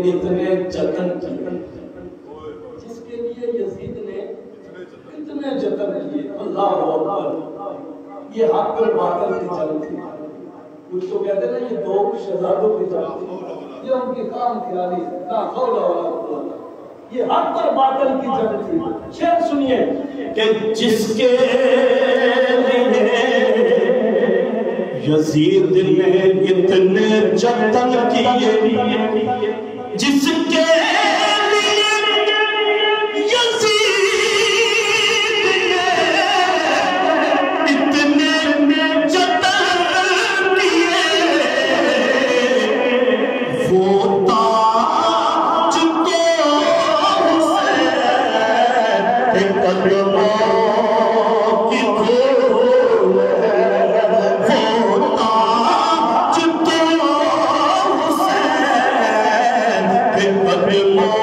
इतने जतन किए, जिसके लिए यजीद ने इतने जतन किए। अल्लाह अकबर, ये हक और बातिल की जंग थी। कुछ तो कहते ना ये दो शहजादों की जंग थी, ये उनकी काम ख्याली, ला हौला वला कुव्वता, ये हक और बातिल की जंग थी। शेर सुनिए कि जिसके लिए यजीद ने इतने जतन किए, जिसके लिए यजीद ने इतने जतन किए, वो ताज को हुसैन कदमों की धूल है, वो ताज को हुसैन के कदमों